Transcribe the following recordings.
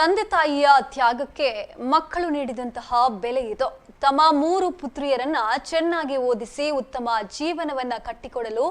ತಂದೆ ತಾಯಿಯ ತ್ಯಾಗಕ್ಕೆ ಮಕ್ಕಳು ನೀಡಿದಂತಹ ಬೆಲೆ ಇದು. ತಮ್ಮ 3 ಪುತ್ರಿಯರನ್ನ ಚೆನ್ನಾಗಿ ಓದಿಸಿ ಉತ್ತಮ ಜೀವನವನ್ನ ಕಟ್ಟಿಕೊಡಲು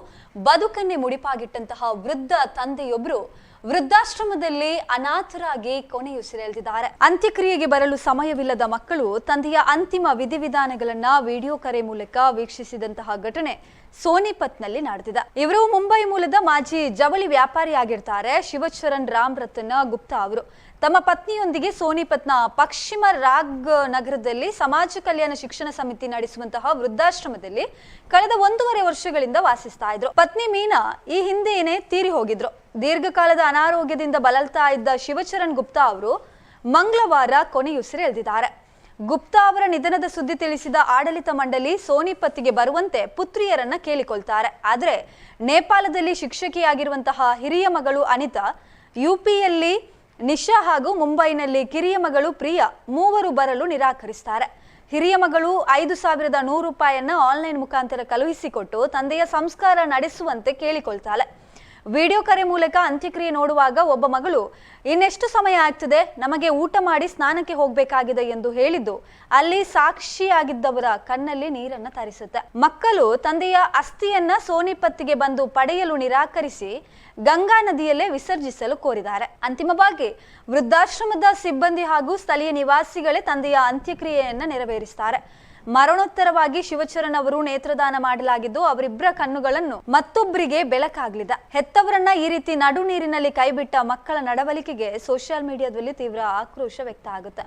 ಬದುಕನ್ನೇ ಮುಡಿಪಾಗಿಟ್ಟಂತಹ ವೃದ್ಧ ತಂದೆಯೊಬ್ಬರು ವೃದ್ಧಾಶ್ರಮದಲ್ಲಿ ಅನಾಥರಾಗಿ ಕೊನೆಯುಸಿರೆಳೆದಿದ್ದಾರೆ. ಅಂತ್ಯಕ್ರಿಯೆಗೆ ಬರಲು ಸಮಯವಿಲ್ಲದ ಮಕ್ಕಳು ತಂದೆಯ ಅಂತಿಮ ವಿಧಿವಿಧಾನಗಳನ್ನ ವಿಡಿಯೋ ಕರೆ ಮೂಲಕ ವೀಕ್ಷಿಸಿದಂತಹ ಘಟನೆ ಸೋನಿಪತ್ನಲ್ಲಿ ನಡೆದಿದೆ. ಇವರು ಮುಂಬೈ ಮೂಲದ ಮಾಜಿ ಜವಳಿ ವ್ಯಾಪಾರಿಯಾಗಿರ್ತಾರೆ ಶಿವಚರಣ್ ರಾಮ್ ರತನ್ ಗುಪ್ತಾ ಅವರು. ತಮ್ಮ ಪತ್ನಿಯೊಂದಿಗೆ ಸೋನಿಪತ್ನ ಪಶ್ಚಿಮ ರಾಗ್ ನಗರದಲ್ಲಿ ಸಮಾಜ ಕಲ್ಯಾಣ ಶಿಕ್ಷಣ ಸಮಿತಿ ನಡೆಸುವಂತಹ ವೃದ್ಧಾಶ್ರಮದಲ್ಲಿ ಕಳೆದ 1.5 ವರ್ಷಗಳಿಂದ ವಾಸಿಸ್ತಾ ಇದ್ರು. ಪತ್ನಿ ಮೀನಾ ಈ ಹಿಂದೆಯೇ ತೀರಿ ಹೋಗಿದ್ರು. ದೀರ್ಘಕಾಲದ ಅನಾರೋಗ್ಯದಿಂದ ಬಳಲ್ತಾ ಇದ್ದ ಶಿವಚರಣ್ ಗುಪ್ತಾ ಅವರು ಮಂಗಳವಾರ ಕೊನೆಯುಸಿರೆಳೆದಿದ್ದಾರೆ. ಗುಪ್ತಾ ಅವರ ನಿಧನದ ಸುದ್ದಿ ತಿಳಿಸಿದ ಆಡಳಿತ ಮಂಡಳಿ ಸೋನಿಪತ್ಗೆ ಬರುವಂತೆ ಪುತ್ರಿಯರನ್ನ ಕೇಳಿಕೊಳ್ತಾರೆ. ಆದರೆ ನೇಪಾಳದಲ್ಲಿ ಶಿಕ್ಷಕಿಯಾಗಿರುವಂತಹ ಹಿರಿಯ ಮಗಳು ಅನಿತಾ, ಯುಪಿಯಲ್ಲಿ ನಿಶಾ ಹಾಗೂ ಮುಂಬೈನಲ್ಲಿ ಕಿರಿಯ ಮಗಳು ಪ್ರಿಯಾ ಮೂವರು ಬರಲು ನಿರಾಕರಿಸ್ತಾರೆ. ಹಿರಿಯ ಮಗಳು 5,100 ರೂಪಾಯಿಯನ್ನ ಆನ್ಲೈನ್ ಮುಖಾಂತರ ಕಳುಹಿಸಿಕೊಟ್ಟು ತಂದೆಯ ಸಂಸ್ಕಾರ ನಡೆಸುವಂತೆ ಕೇಳಿಕೊಳ್ತಾಳೆ. ವಿಡಿಯೋ ಕರೆ ಮೂಲಕ ಅಂತ್ಯಕ್ರಿಯೆ ನೋಡುವಾಗ ಒಬ್ಬ ಮಗಳು, ಇನ್ನೆಷ್ಟು ಸಮಯ ಆಗ್ತದೆ, ನಮಗೆ ಊಟ ಮಾಡಿ ಸ್ನಾನಕ್ಕೆ ಹೋಗ್ಬೇಕಾಗಿದೆ ಎಂದು ಹೇಳಿದ್ದು ಅಲ್ಲಿ ಸಾಕ್ಷಿಯಾಗಿದ್ದವರ ಕಣ್ಣಲ್ಲಿ ನೀರನ್ನ ತರಿಸುತ್ತೆ. ಮಕ್ಕಳು ತಂದೆಯ ಅಸ್ಥಿಯನ್ನ ಸೋನಿಪತ್ಗೆ ಬಂದು ಪಡೆಯಲು ನಿರಾಕರಿಸಿ ಗಂಗಾ ನದಿಯಲ್ಲೇ ವಿಸರ್ಜಿಸಲು ಕೋರಿದ್ದಾರೆ. ಅಂತಿಮವಾಗಿ ವೃದ್ಧಾಶ್ರಮದ ಸಿಬ್ಬಂದಿ ಹಾಗೂ ಸ್ಥಳೀಯ ನಿವಾಸಿಗಳೇ ತಂದೆಯ ಅಂತ್ಯಕ್ರಿಯೆಯನ್ನ ನೆರವೇರಿಸುತ್ತಾರೆ. ಮರಣೋತ್ತರವಾಗಿ ಶಿವಚರಣ್ ಅವರು ನೇತ್ರದಾನ ಮಾಡಲಾಗಿದ್ದು ಅವರಿಬ್ಬರ ಕಣ್ಣುಗಳನ್ನು ಮತ್ತೊಬ್ಬರಿಗೆ ಬೆಳಕಾಗಲಿದೆ. ಹೆತ್ತವರನ್ನ ಈ ರೀತಿ ನಡು ನೀರಿನಲ್ಲಿ ಕೈಬಿಟ್ಟ ಮಕ್ಕಳ ನಡವಳಿಕೆಗೆ ಸೋಷಿಯಲ್ ಮೀಡಿಯಾದಲ್ಲಿ ತೀವ್ರ ಆಕ್ರೋಶ ವ್ಯಕ್ತ ಆಗುತ್ತೆ.